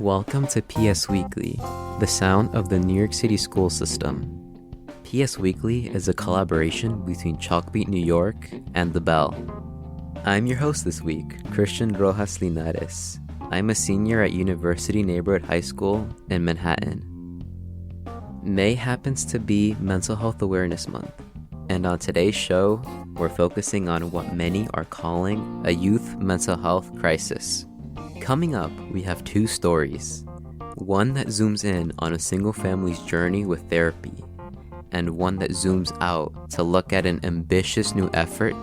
Welcome to PS Weekly, the sound of the New York City school system. PS Weekly is a collaboration between Chalkbeat New York and The Bell. I'm your host this week, Christian Rojas Linares. I'm a senior at University Neighborhood High School in Manhattan. May happens to be Mental Health Awareness Month, and on today's show, we're focusing on what many are calling a youth mental health crisis. Coming up, we have two stories. One that zooms in on a single family's journey with therapy, and one that zooms out to look at an ambitious new effort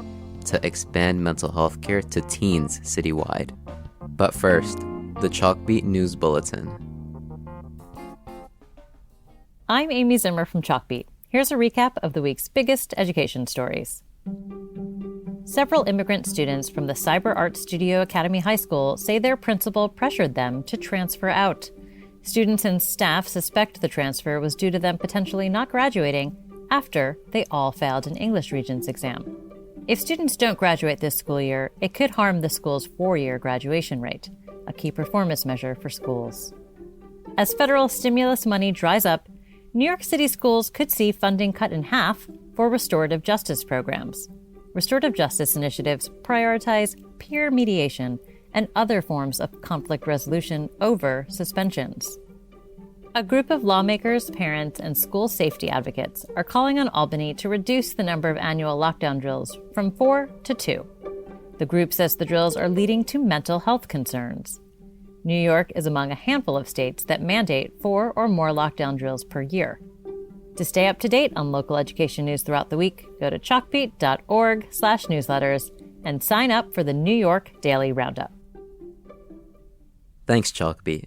to expand mental health care to teens citywide. But first, the Chalkbeat News Bulletin. I'm Amy Zimmer from Chalkbeat. Here's a recap of the week's biggest education stories. Several immigrant students from the Cyber Art Studio Academy High School say their principal pressured them to transfer out. Students and staff suspect the transfer was due to them potentially not graduating after they all failed an English Regents exam. If students don't graduate this school year, it could harm the school's 4-year graduation rate, a key performance measure for schools. As federal stimulus money dries up, New York City schools could see funding cut in half for restorative justice programs. Restorative justice initiatives prioritize peer mediation and other forms of conflict resolution over suspensions. A group of lawmakers, parents, and school safety advocates are calling on Albany to reduce the number of annual lockdown drills from 4 to 2. The group says the drills are leading to mental health concerns. New York is among a handful of states that mandate 4 or more lockdown drills per year. To stay up to date on local education news throughout the week, go to chalkbeat.org/newsletters and sign up for the New York Daily Roundup. Thanks, Chalkbeat.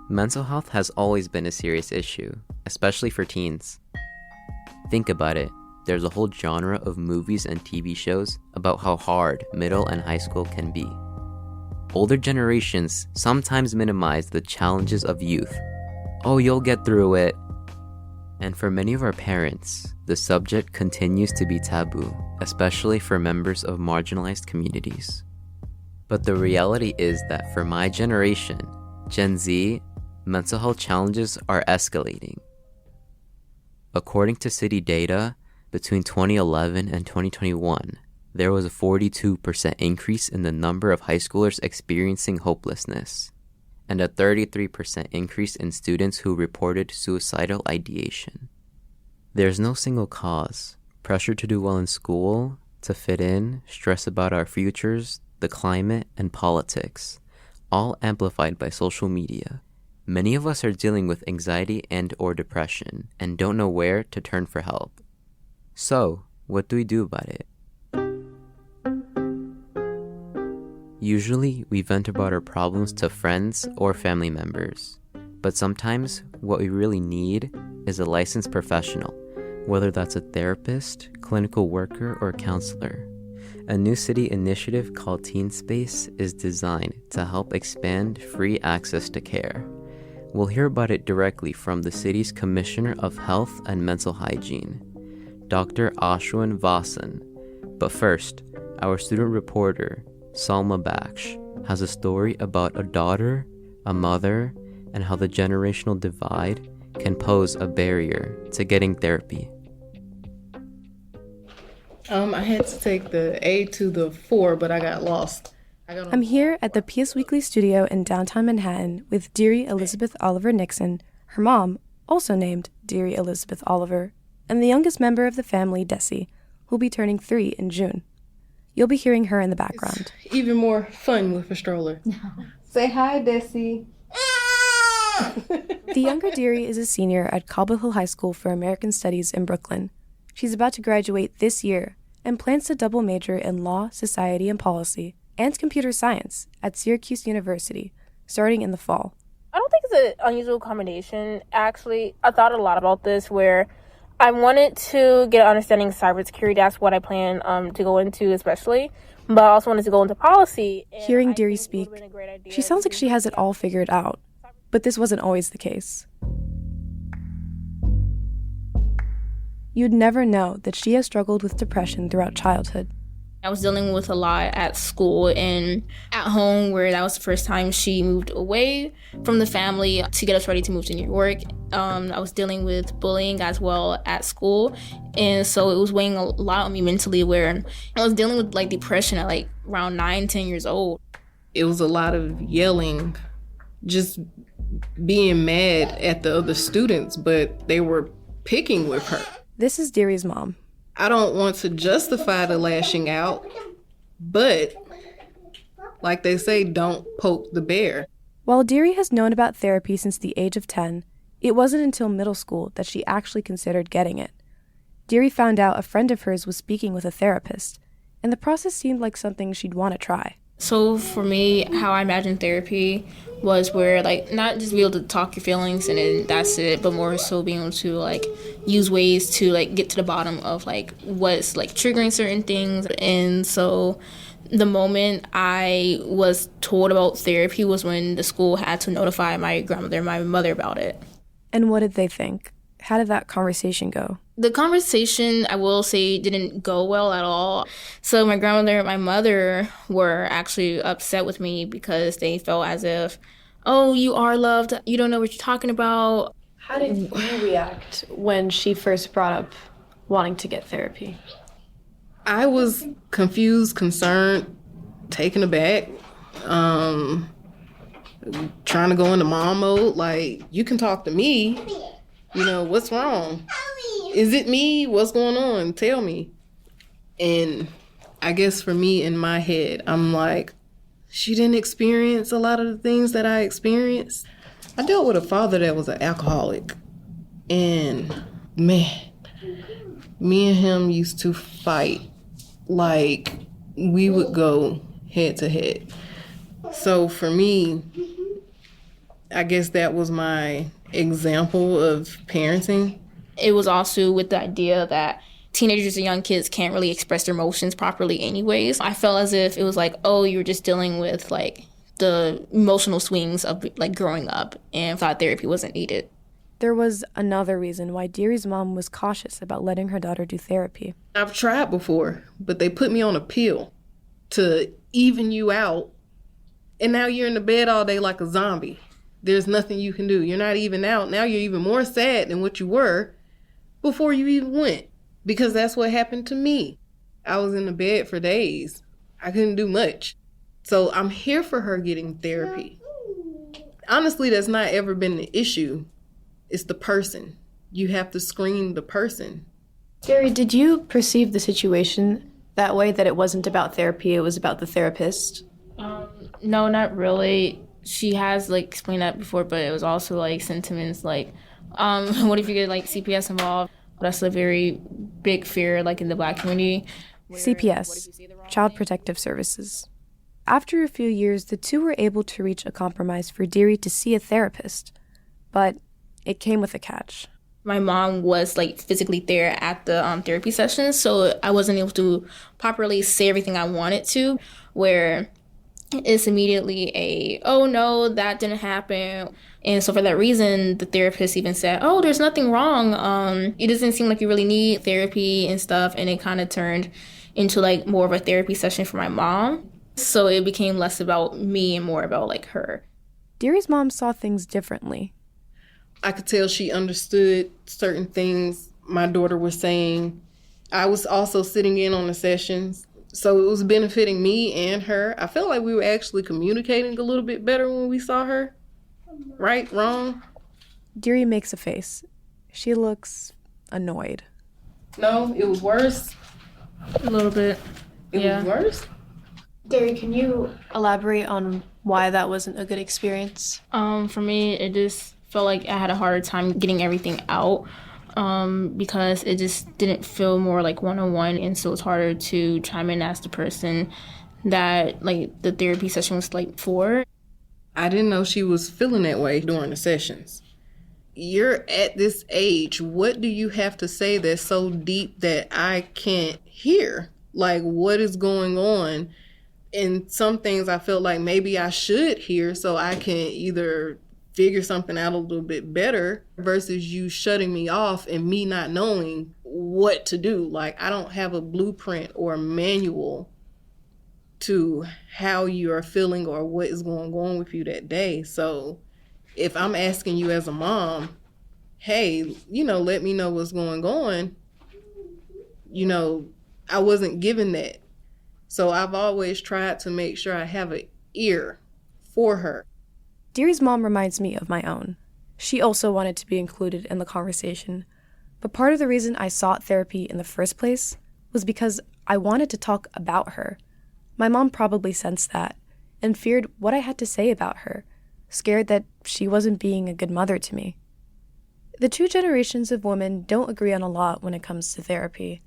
Mental health has always been a serious issue, especially for teens. Think about it. There's a whole genre of movies and TV shows about how hard middle and high school can be. Older generations sometimes minimize the challenges of youth. Oh, you'll get through it. And for many of our parents, the subject continues to be taboo, especially for members of marginalized communities. But the reality is that for my generation, Gen Z, mental health challenges are escalating. According to city data, between 2011 and 2021, there was a 42% increase in the number of high schoolers experiencing hopelessness, and a 33% increase in students who reported suicidal ideation. There's no single cause. Pressure to do well in school, to fit in, stress about our futures, the climate, and politics, all amplified by social media. Many of us are dealing with anxiety and/or depression and don't know where to turn for help. So, what do we do about it? Usually, we vent about our problems to friends or family members. But sometimes, what we really need is a licensed professional, whether that's a therapist, clinical worker, or counselor. A new city initiative called Teenspace is designed to help expand free access to care. We'll hear about it directly from the city's Commissioner of Health and Mental Hygiene, Dr. Ashwin Vasan. But first, our student reporter, Salma Baksh, has a story about a daughter, a mother, and how the generational divide can pose a barrier to getting therapy. I had to take the A to the 4, but I got lost. I'm here at the PS Weekly studio in downtown Manhattan with dearie Elizabeth Oliver Nixon, her mom, also named dearie Elizabeth Oliver, and the youngest member of the family, Desi, who'll be turning 3 in June. You'll be hearing her in the background. It's even more fun with a stroller. Say hi, Desi. The younger dearie is a senior at Cobble Hill High School for American Studies in Brooklyn. She's about to graduate this year and plans to double major in law, society, and policy, and computer science at Syracuse University, starting in the fall. I don't think it's an unusual combination. Actually, I thought a lot about this where I wanted to get an understanding of cybersecurity. That's what I plan to go into especially. But I also wanted to go into policy. Hearing Deary speak, she sounds like she has it all figured out. But this wasn't always the case. You'd never know that she has struggled with depression throughout childhood. I was dealing with a lot at school and at home, where that was the first time she moved away from the family to get us ready to move to New York. I was dealing with bullying as well at school. And so it was weighing a lot on me mentally, where I was dealing with like depression at like around 9-10 years old. It was a lot of yelling, just being mad at the other students, but they were picking with her. This is Deary's mom. I don't want to justify the lashing out, but like they say, don't poke the bear. While Deary has known about therapy since the age of 10, it wasn't until middle school that she actually considered getting it. Deary found out a friend of hers was speaking with a therapist, and the process seemed like something she'd want to try. So for me, how I imagined therapy was where, like, not just be able to talk your feelings and then that's it, but more so being able to, like, use ways to, like, get to the bottom of, like, what's, like, triggering certain things. And so the moment I was told about therapy was when the school had to notify my grandmother and my mother about it. And what did they think? How did that conversation go? The conversation, I will say, didn't go well at all. So my grandmother and my mother were actually upset with me because they felt as if, oh, you are loved, you don't know what you're talking about. How did you react when she first brought up wanting to get therapy? I was confused, concerned, taken aback, trying to go into mom mode. Like, you can talk to me. You know, what's wrong? Is it me? What's going on? Tell me. And I guess for me, in my head, I'm like, she didn't experience a lot of the things that I experienced. I dealt with a father that was an alcoholic. And man, me and him used to fight like we would go head to head. So for me, I guess that was my example of parenting. It was also with the idea that teenagers and young kids can't really express their emotions properly anyways. I felt as if it was like, oh, you're just dealing with like the emotional swings of like growing up, and thought therapy wasn't needed. There was another reason why Deary's mom was cautious about letting her daughter do therapy. I've tried before, but they put me on a pill to even you out, and now you're in the bed all day like a zombie. There's nothing you can do. You're not even out. Now you're even more sad than what you were before you even went, because that's what happened to me. I was in the bed for days. I couldn't do much. So I'm here for her getting therapy. Honestly, that's not ever been the issue. It's the person. You have to screen the person. Deary, did you perceive the situation that way, that it wasn't about therapy, it was about the therapist? No, not really. She has like explained that before, but it was also like sentiments like, what if you get like CPS involved? That's a very big fear like in the Black community. CPS, Child Protective Services. After a few years, the two were able to reach a compromise for Deary to see a therapist, but it came with a catch. My mom was like physically there at the therapy sessions, so I wasn't able to properly say everything I wanted to, where it's immediately oh no, that didn't happen. And so for that reason, the therapist even said, oh, there's nothing wrong. It doesn't seem like you really need therapy and stuff. And it kind of turned into like more of a therapy session for my mom. So it became less about me and more about like her. Deary's mom saw things differently. I could tell she understood certain things my daughter was saying. I was also sitting in on the sessions, so it was benefiting me and her. I felt like we were actually communicating a little bit better when we saw her. Right? Wrong? Deary makes a face. She looks annoyed. No, it was worse. A little bit. It was worse? Deary, can you elaborate on why that wasn't a good experience? For me, it just felt like I had a harder time getting everything out. Because it just didn't feel more like one-on-one, and so it's harder to chime in as the person that like the therapy session was like for. I didn't know she was feeling that way during the sessions. You're at this age, what do you have to say that's so deep that I can't hear? Like, what is going on? And some things I felt like maybe I should hear so I can either figure something out a little bit better, versus you shutting me off and me not knowing what to do. Like, I don't have a blueprint or a manual to how you are feeling or what is going on with you that day. So if I'm asking you as a mom, hey, let me know what's going on, I wasn't given that. So I've always tried to make sure I have an ear for her. Deary's mom reminds me of my own. She also wanted to be included in the conversation, but part of the reason I sought therapy in the first place was because I wanted to talk about her. My mom probably sensed that and feared what I had to say about her, scared that she wasn't being a good mother to me. The two generations of women don't agree on a lot when it comes to therapy.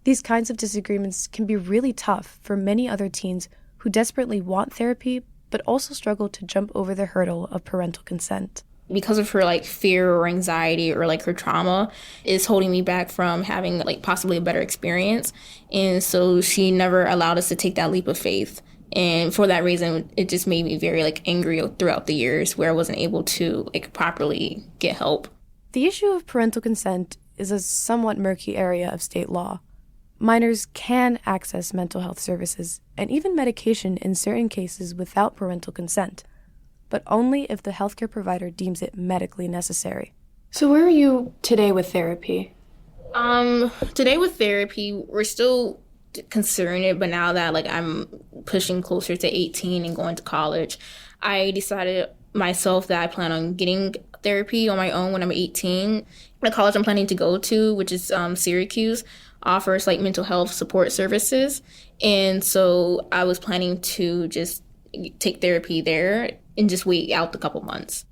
These kinds of disagreements can be really tough for many other teens who desperately want therapy but also struggle to jump over the hurdle of parental consent. Because of her fear or anxiety or her trauma is holding me back from having possibly a better experience. And so she never allowed us to take that leap of faith. And for that reason, it just made me very angry throughout the years where I wasn't able to properly get help. The issue of parental consent is a somewhat murky area of state law. Minors can access mental health services and even medication in certain cases without parental consent, but only if the healthcare provider deems it medically necessary. So where are you today with therapy? Today with therapy, we're still considering it, but now that I'm pushing closer to 18 and going to college, I decided myself that I plan on getting therapy on my own when I'm 18. The college I'm planning to go to, which is Syracuse, offers mental health support services. And so I was planning to just take therapy there and just wait out the couple months.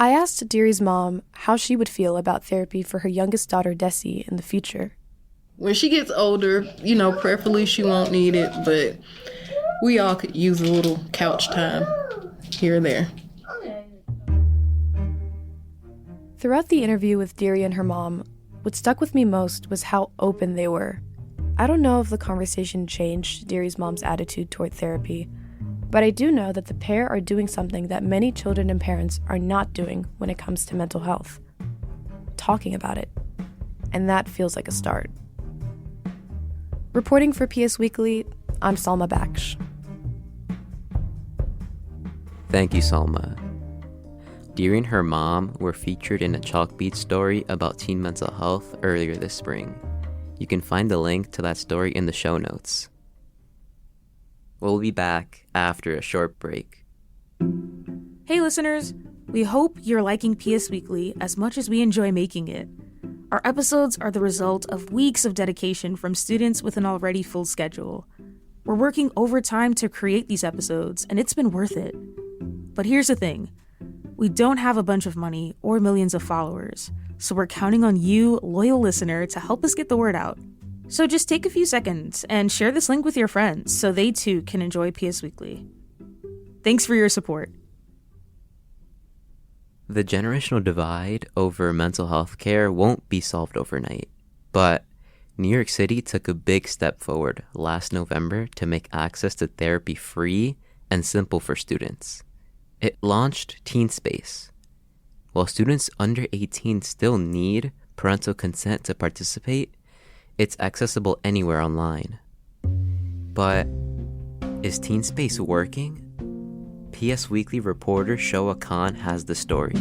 I asked Deary's mom how she would feel about therapy for her youngest daughter, Desi, in the future. When she gets older, preferably she won't need it, but we all could use a little couch time here and there. Throughout the interview with Deary and her mom, what stuck with me most was how open they were. I don't know if the conversation changed Deary's mom's attitude toward therapy, but I do know that the pair are doing something that many children and parents are not doing when it comes to mental health. Talking about it. And that feels like a start. Reporting for PS Weekly, I'm Salma Baksh. Thank you, Salma. Deary and her mom were featured in a Chalkbeat story about teen mental health earlier this spring. You can find the link to that story in the show notes. We'll be back after a short break. Hey listeners, we hope you're liking PS Weekly as much as we enjoy making it. Our episodes are the result of weeks of dedication from students with an already full schedule. We're working overtime to create these episodes, and it's been worth it. But here's the thing. We don't have a bunch of money or millions of followers, so we're counting on you, loyal listener, to help us get the word out. So just take a few seconds and share this link with your friends so they too can enjoy PS Weekly. Thanks for your support. The generational divide over mental health care won't be solved overnight, but New York City took a big step forward last November to make access to therapy free and simple for students. It launched Teenspace. While students under 18 still need parental consent to participate, it's accessible anywhere online. But is Teenspace working? PS Weekly reporter Shoaa Khan has the story.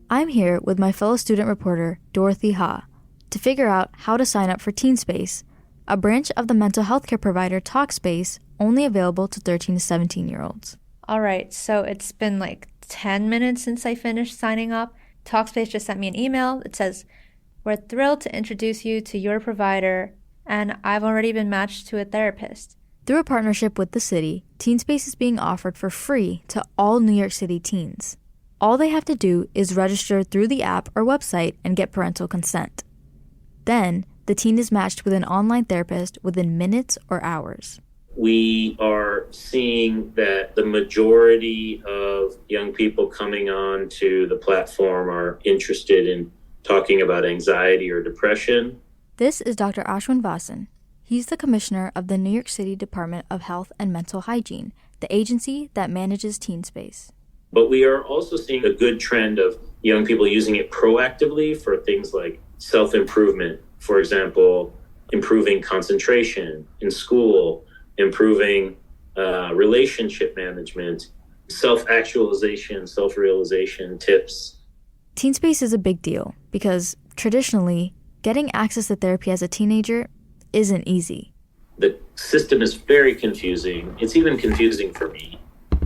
I'm here with my fellow student reporter, Dorothy Ha, to figure out how to sign up for Teenspace, a branch of the mental health care provider Talkspace, only available to 13 to 17-year-olds. All right, so it's been 10 minutes since I finished signing up. Talkspace just sent me an email. It says, "We're thrilled to introduce you to your provider, and I've already been matched to a therapist." Through a partnership with the city, Teenspace is being offered for free to all New York City teens. All they have to do is register through the app or website and get parental consent. Then, the teen is matched with an online therapist within minutes or hours. We are seeing that the majority of young people coming on to the platform are interested in talking about anxiety or depression. This is Dr. Ashwin Vasan. He's the commissioner of the New York City Department of Health and Mental Hygiene, the agency that manages Teenspace. But we are also seeing a good trend of young people using it proactively for things like self-improvement. For example, improving concentration in school, improving relationship management, self-actualization, self-realization tips. Teenspace is a big deal because traditionally, getting access to therapy as a teenager isn't easy. The system is very confusing. It's even confusing for me.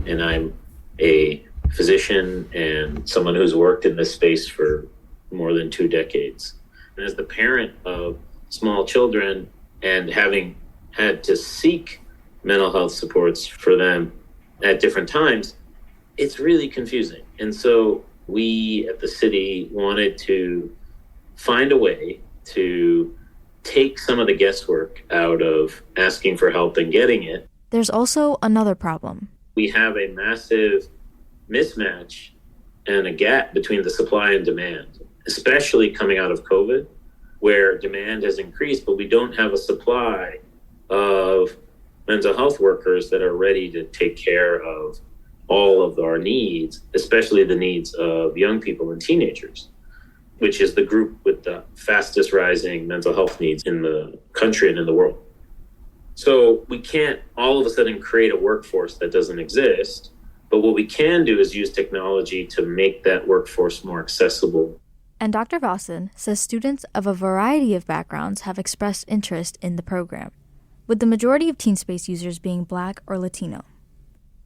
And I'm a physician and someone who's worked in this space for more than 2 decades. And as the parent of small children and having had to seek mental health supports for them at different times, it's really confusing. And so we at the city wanted to find a way to take some of the guesswork out of asking for help and getting it. There's also another problem. We have a massive mismatch and a gap between the supply and demand, especially coming out of COVID, where demand has increased, but we don't have a supply of mental health workers that are ready to take care of all of our needs, especially the needs of young people and teenagers, which is the group with the fastest rising mental health needs in the country and in the world. So we can't all of a sudden create a workforce that doesn't exist, but what we can do is use technology to make that workforce more accessible. And Dr. Vasan says students of a variety of backgrounds have expressed interest in the program, with the majority of Teenspace users being Black or Latino.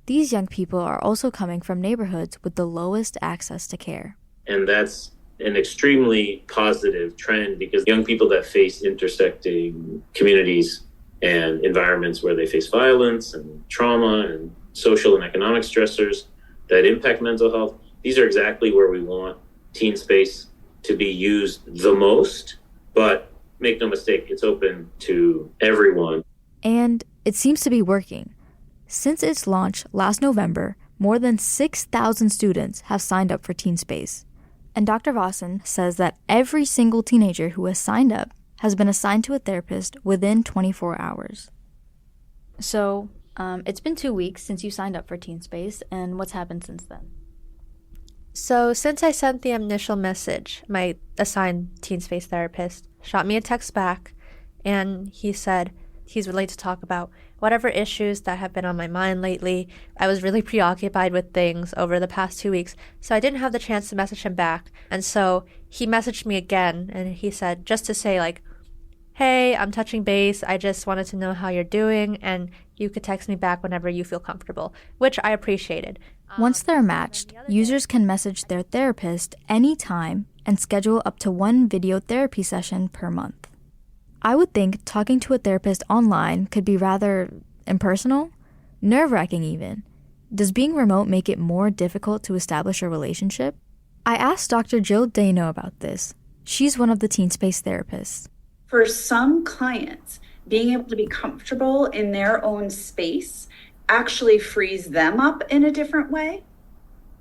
These young people are also coming from neighborhoods with the lowest access to care. And that's an extremely positive trend because young people that face intersecting communities and environments where they face violence and trauma and social and economic stressors that impact mental health, these are exactly where we want Teenspace to be used the most. But make no mistake, it's open to everyone. And it seems to be working. Since its launch last November, more than 6,000 students have signed up for Teenspace. And Dr. Vasan says that every single teenager who has signed up has been assigned to a therapist within 24 hours. So, it's been 2 weeks since you signed up for Teenspace, and what's happened since then? So since I sent the initial message, my assigned Teenspace therapist shot me a text back, and he said he's willing to talk about whatever issues that have been on my mind lately. I was really preoccupied with things over the past 2 weeks, so I didn't have the chance to message him back. And so he messaged me again, and he said, just to say, like, hey, I'm touching base. I just wanted to know how you're doing, and you could text me back whenever you feel comfortable, which I appreciated. Once they're matched, users can message their therapist anytime and schedule up to 1 video therapy session per month. I would think talking to a therapist online could be rather impersonal, nerve-wracking even. Does being remote make it more difficult to establish a relationship? I asked Dr. Jill Daino about this. She's one of the Teenspace therapists. For some clients, being able to be comfortable in their own space actually frees them up in a different way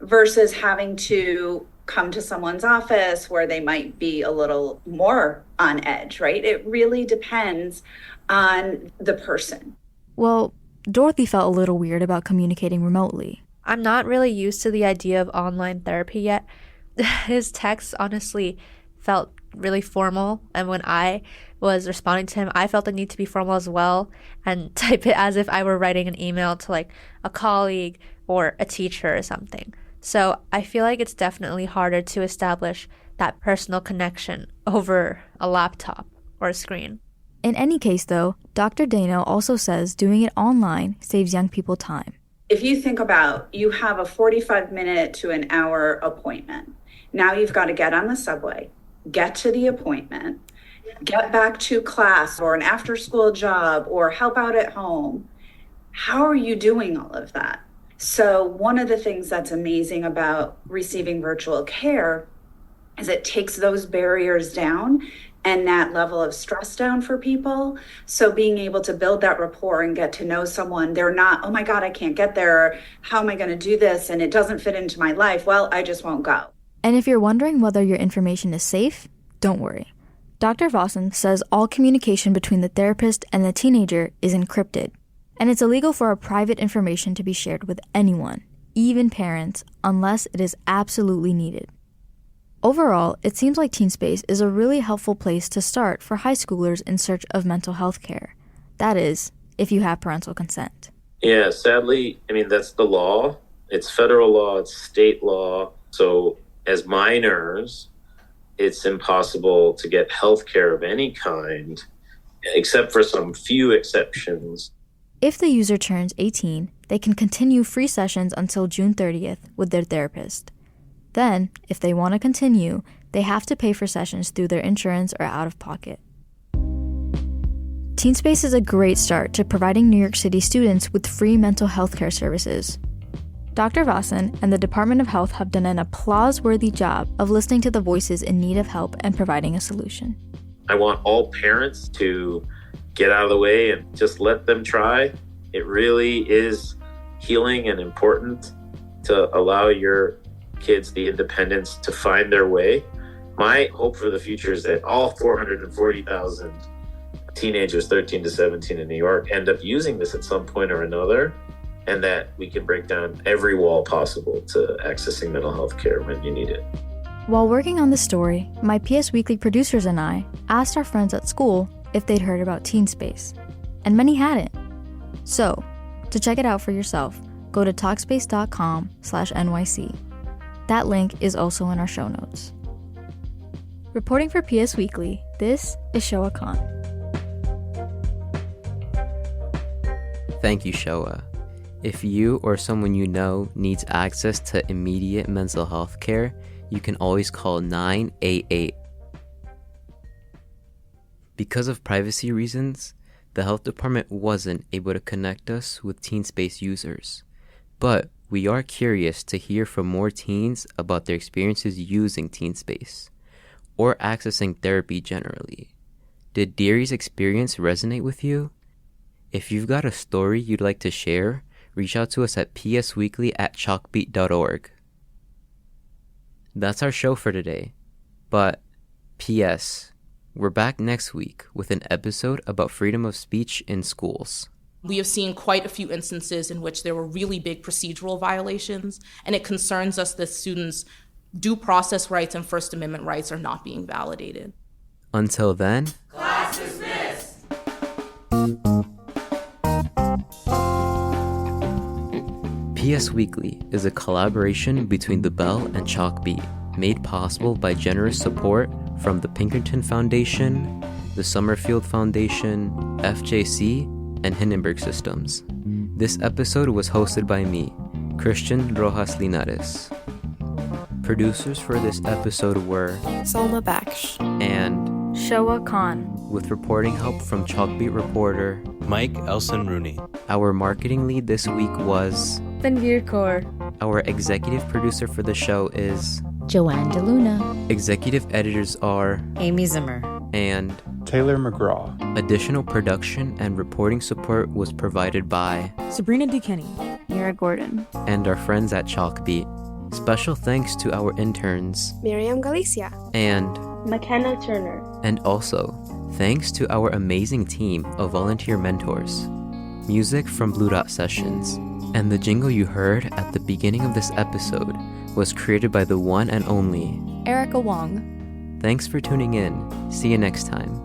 versus having to come to someone's office where they might be a little more on edge, right? It really depends on the person. Well, Dorothy felt a little weird about communicating remotely. I'm not really used to the idea of online therapy yet. His text honestly felt really formal, and when I was responding to him, I felt the need to be formal as well and type it as if I were writing an email to like a colleague or a teacher or something. So I feel like it's definitely harder to establish that personal connection over a laptop or a screen. In any case, though, Dr. Daino also says doing it online saves young people time. If you think about, you have a 45-minute to an hour appointment. Now you've got to get on the subway, get to the appointment, get back to class or an after-school job or help out at home. How are you doing all of that? So one of the things that's amazing about receiving virtual care is it takes those barriers down and that level of stress down for people. So being able to build that rapport and get to know someone, they're not, oh my God, I can't get there. How am I going to do this? And it doesn't fit into my life. Well, I just won't go. And if you're wondering whether your information is safe, don't worry. Dr. Vasan says all communication between the therapist and the teenager is encrypted, and it's illegal for our private information to be shared with anyone, even parents, unless it is absolutely needed. Overall, it seems like Teenspace is a really helpful place to start for high schoolers in search of mental health care. That is, if you have parental consent. Yeah, sadly, that's the law. It's federal law, it's state law. So as minors, it's impossible to get health care of any kind, except for some few exceptions. If the user turns 18, they can continue free sessions until June 30th with their therapist. Then, if they want to continue, they have to pay for sessions through their insurance or out of pocket. Teenspace is a great start to providing New York City students with free mental health care services. Dr. Vasan and the Department of Health have done an applause-worthy job of listening to the voices in need of help and providing a solution. I want all parents to get out of the way and just let them try. It really is healing and important to allow your kids the independence to find their way. My hope for the future is that all 440,000 teenagers 13 to 17 in New York end up using this at some point or another, and that we can break down every wall possible to accessing mental health care when you need it. While working on this story, my PS Weekly producers and I asked our friends at school if they'd heard about Teenspace, and many hadn't. So, to check it out for yourself, go to talkspace.com/NYC. That link is also in our show notes. Reporting for PS Weekly, this is Shoaa Khan. Thank you, Shoaa. If you or someone you know needs access to immediate mental health care, you can always call 988. Because of privacy reasons, the health department wasn't able to connect us with Teenspace users. But we are curious to hear from more teens about their experiences using Teenspace or accessing therapy generally. Did Deary's experience resonate with you? If you've got a story you'd like to share, reach out to us at psweekly@chalkbeat.org. That's our show for today. But, P.S., we're back next week with an episode about freedom of speech in schools. We have seen quite a few instances in which there were really big procedural violations, and it concerns us that students' due process rights and First Amendment rights are not being validated. Until then, class dismissed! PS Weekly is a collaboration between The Bell and Chalkbeat, made possible by generous support from the Pinkerton Foundation, the Summerfield Foundation, FJC, and Hindenburg Systems. This episode was hosted by me, Christian Rojas Linares. Producers for this episode were Salma Baksh and Shoaa Khan, with reporting help from Chalkbeat reporter Mike Elson-Rooney. Our marketing lead this week was Tanvir Kaur. Our executive producer for the show is Joanne DeLuna. Executive editors are Amy Zimmer and Taylor McGraw. Additional production and reporting support was provided by Sabrina Duquesne, Mira Gordon, and our friends at Chalkbeat. Special thanks to our interns Miriam Galicia and McKenna Turner. And also, thanks to our amazing team of volunteer mentors. Music from Blue Dot Sessions. And the jingle you heard at the beginning of this episode was created by the one and only Erica Wong. Thanks for tuning in. See you next time.